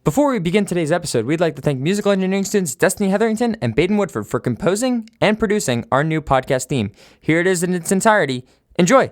Before we begin today's episode, we'd like to thank musical engineering students Destiny Hetherington and Badyn Woodford for composing and producing our new podcast theme. Here it is in its entirety. Enjoy!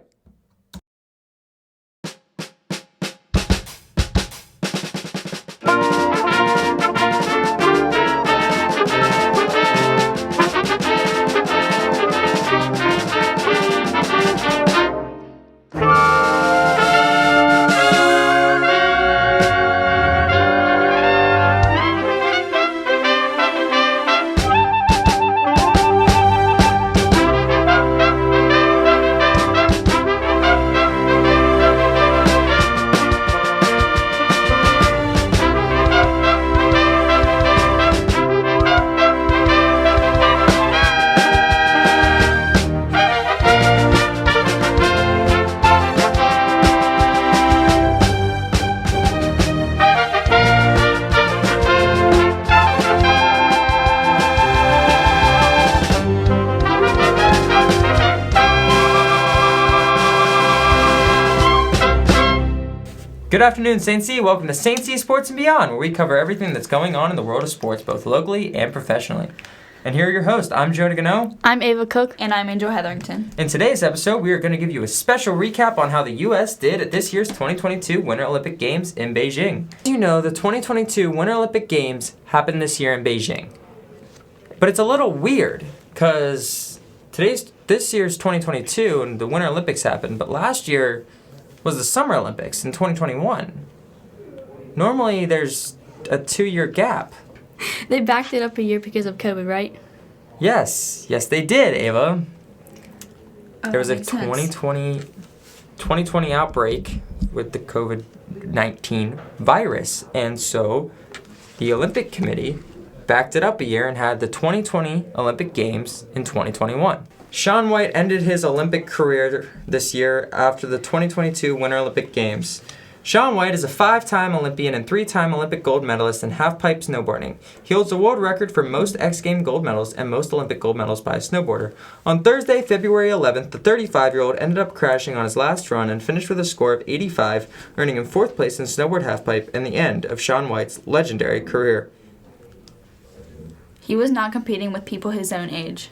Good afternoon, St. C. Welcome to St. C Sports and Beyond, where we cover everything that's going on in the world of sports, both locally and professionally. And here are your hosts. I'm Jonah Gano. I'm Ava Cook. And I'm Angel Hetherington. In today's episode, we are going to give you a special recap on how the U.S. did at this year's 2022 Winter Olympic Games in Beijing. As you know, the 2022 Winter Olympic Games happened this year in Beijing. But it's a little weird, because this year's 2022 and the Winter Olympics happened, but last year was the Summer Olympics in 2021. Normally, there's a 2-year gap. They backed it up a year because of COVID, right? Yes, they did, Ava. There was a makes sense. 2020 outbreak with the COVID-19 virus, and so the Olympic Committee backed it up a year and had the 2020 Olympic Games in 2021. Shaun White ended his Olympic career this year after the 2022 Winter Olympic Games. Shaun White is a 5-time Olympian and 3-time Olympic gold medalist in half-pipe snowboarding. He holds the world record for most X Games gold medals and most Olympic gold medals by a snowboarder. On Thursday, February 11th, the 35-year-old ended up crashing on his last run and finished with a score of 85, earning him 4th place in snowboard half-pipe and the end of Shaun White's legendary career. He was not competing with people his own age.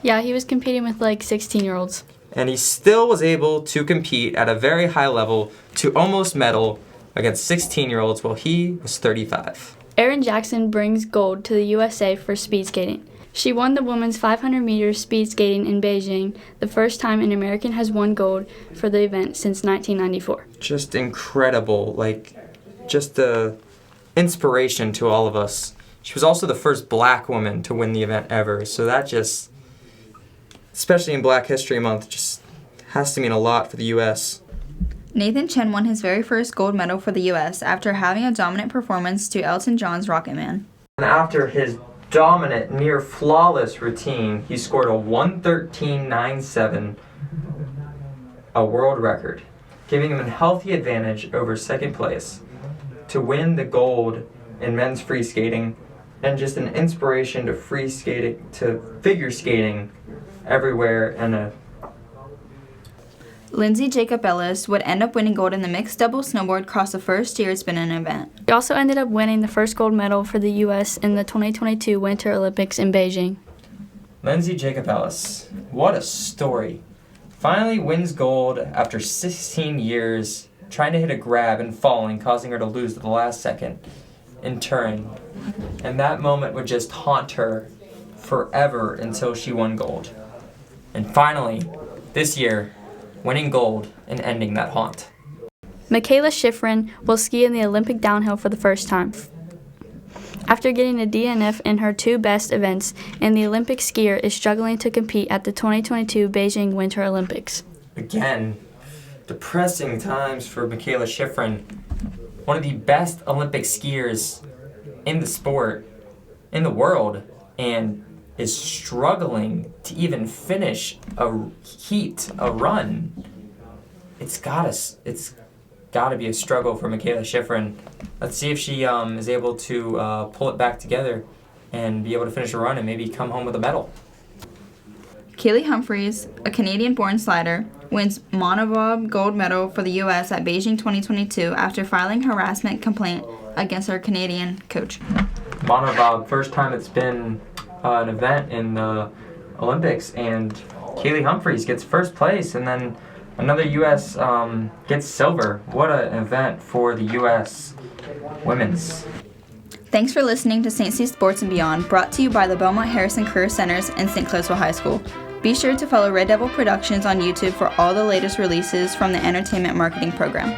Yeah, he was competing with like 16-year-olds. And he still was able to compete at a very high level to almost medal against 16-year-olds while he was 35. Erin Jackson brings gold to the USA for speed skating. She won the women's 500 meters speed skating in Beijing, the first time an American has won gold for the event since 1994. Just incredible, just the inspiration to all of us. She was also the first black woman to win the event ever, so that just, especially in Black History Month, just has to mean a lot for the U.S. Nathan Chen won his very first gold medal for the U.S. after having a dominant performance to Elton John's Rocket Man. And after his dominant, near flawless routine, he scored a 1:13.97, a world record, giving him a healthy advantage over second place to win the gold in men's free skating, and just an inspiration to free skating, to figure skating everywhere. And Lindsay Jacob Ellis would end up winning gold in the mixed double snowboard across the first year it's been an event. He also ended up winning the first gold medal for the U.S. in the 2022 Winter Olympics in Beijing. Lindsay Jacob Ellis, what a story. Finally wins gold after 16 years trying to hit a grab and falling, causing her to lose at the last second in turn. And that moment would just haunt her forever until she won gold. And finally, this year, winning gold and ending that haunt. Michaela Schifrin will ski in the Olympic downhill for the first time. After getting a DNF in her 2 best events, and the Olympic skier is struggling to compete at the 2022 Beijing Winter Olympics. Again, depressing times for Michaela Schifrin, one of the best Olympic skiers in the sport, in the world, and is struggling to even finish a run. It's gotta be a struggle for Michaela Schifrin. Let's see if she is able to pull it back together and be able to finish a run and maybe come home with a medal. Kaylee Humphries, a Canadian-born slider, wins monobob gold medal for the U.S. at Beijing 2022 after filing harassment complaint against our Canadian coach. Monobob, first time it's been an event in the Olympics, and Kaylee Humphreys gets first place, and then another U.S. Gets silver. What an event for the U.S. women's. Thanks for listening to St. C Sports and Beyond, brought to you by the Belmont-Harrison Career Centers and St. Clairsville High School. Be sure to follow Red Devil Productions on YouTube for all the latest releases from the entertainment marketing program.